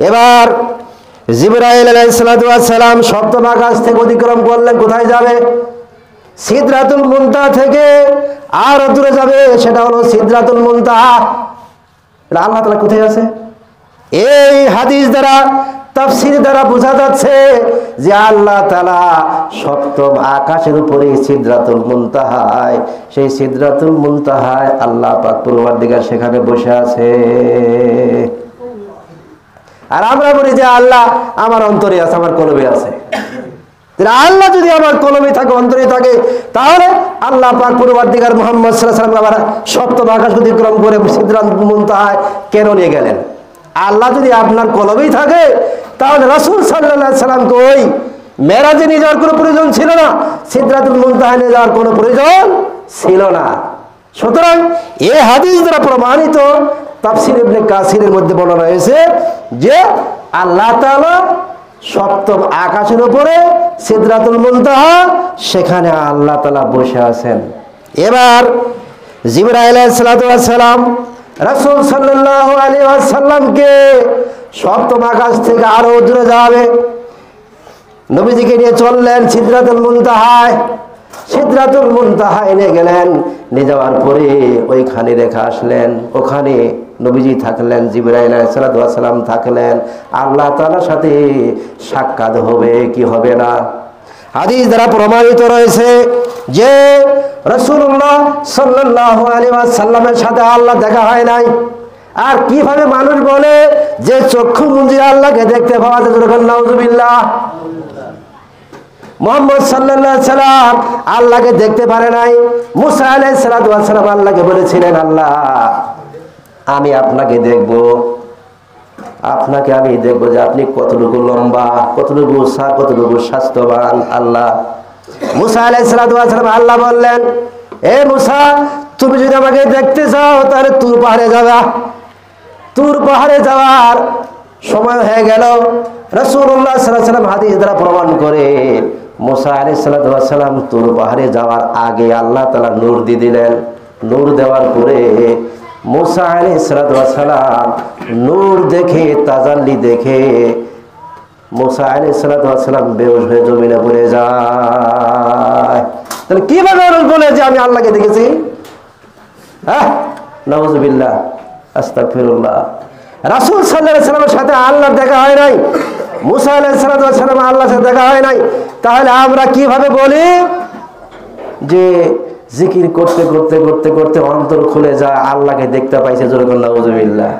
এবার জিবরাইল আলাইহিস সালাম সপ্তম আকাশ থেকে অতিক্রম করলেন, কোথায় যাবে? সিদরাতুল মুনতাহা থেকে আরো দূরে যাবে, সেটা হলো সিদরাতুল মুনতাহা। আল্লাহ তাআলা কোথায় আছে? এই হাদিস দ্বারা, তাফসীর দ্বারা বোঝা যাচ্ছে যে আল্লাহ তাআলা সপ্তম আকাশের উপরে সিদরাতুল মুনতাহায়, সেই সিদরাতুল মুনতাহায় আল্লাহ পাক পরওয়ারদিগার সেখানে বসে আছে। আর আমরা বলি যে আল্লাহ আমার অন্তরে আছে, আমার কলবে আছে। আল্লাহ যদি আমার কলবে থাকে, অন্তরে থাকে, তাহলে আল্লাহ পাক পরওয়ারদিগার মুহাম্মদ সাল্লাল্লাহু আলাইহি ওয়াসাল্লাম আবার সপ্তম আকাশ অতিক্রম করে সিদরাতুল মুনতাহায় কেন নিয়ে গেলেন? আল্লাহ যদি আপনার কলবেই থাকে, তাহলে রাসূল সাল্লাল্লাহু আলাইহি ওয়াসাল্লামকে ওই মেরাজে নিয়ে যাওয়ার কোনো প্রয়োজন ছিল না, সিদরাতুল মুনতাহায় নিয়ে যাওয়ার কোনো প্রয়োজন ছিল না। সুতরাং এই হাদিস দ্বারা প্রমাণিত, তাফসীর ইবনে কাসিরের মধ্যে বর্ণনা হয়েছে যে আল্লাহ তাআলা সপ্তম আকাশের উপরে সিদরাতুল মুনতাহা, সেখানে আল্লাহ তাআলা বসে আছেন। এবার জিবরাইল আলাইহিস সালাম রাসূল সাল্লাল্লাহু আলাইহি ওয়াসাল্লামকে সপ্তম আকাশ থেকে আরো দূরে যাবে, নবীজিকে নিয়ে চললেন সিদরাতুল মুনতাহায়। সিদরাতুল মুনতাহায় নিয়ে গেলেন, নিয়ে যাওয়ার পরে ওইখানে রেখে আসলেন। ওখানে নবীজি থাকলেন, জিবরাইল আলাইহিস সালাম থাকলেন। আল্লাহ তাআলার সাথে সাক্ষাৎ হবে কি হবে না? হাদিস দ্বারা প্রমাণিত রয়েছে যে রাসূলুল্লাহ সাল্লাল্লাহু আলাইহি ওয়াসাল্লামের সাথে আল্লাহ দেখা হয় নাই। আর কিভাবে মানুষ বলে যে চক্ষু মুজি আল্লাহকে দেখতে পাওয়া যায়? যখন নাউজুবিল্লাহ, মুহাম্মদ সাল্লাল্লাহু আলাইহি সাল্লাম আল্লাহকে দেখতে পারে নাই। মুসা আলাইহিস সালাম আল্লাহকে বলেছিলেন, আল্লাহ আমি আপনাকে দেখব, আপনাকে আমি দেখবো যে আপনি কতটুকু লম্বা, কতটুকু উঁচা, কতটুকু স্বাস্থ্যবান। আল্লাহ মুসা আলাইহিস সালাম আল্লাহ বললেন, এ মুসা, তুমি যদি আমাকে দেখতে চাও তাহলে তুর পাহাড়ে যাবা। তুর পাহাড়ে যাওয়ার সময় হয়ে গেল। রাসূলুল্লাহ সাল্লাল্লাহু আলাইহি ওয়াসাল্লাম হাদিস দ্বারা প্রমাণ করে মুসা আলাইহিস সালাম তুর পাহাড়ে যাওয়ার আগে আল্লাহ তাআলা নূর দিয়ে দিলেন। নূর দেওয়ার পরে মুসা আলাইহিস সালাম নূর দেখে, তাজাল্লি দেখে মুসা আলাইহিস সালাম বেহুশ হয়ে জমিনে পড়ে যায়। তাহলে কিভাবে মানুষ বলে যে আমি আল্লাহকে দেখেছি? হ্যাঁ, নাউজুবিল্লাহ, আস্তাগফিরুল্লাহ। রাসূল সাল্লাল্লাহু আলাইহি ওয়াসাল্লামের সাথে আল্লাহর দেখা হয় নাই, মুসা আলাইহিস সালাম আল্লাহর সাথে দেখা হয় নাই। তাহলে আমরা কিভাবে বলি যে জিকির করতে করতে করতে করতে অন্তর খুলে যায়, আল্লাহকে দেখতে পাইছে? জোরে বলেন নাউজুবিল্লাহ।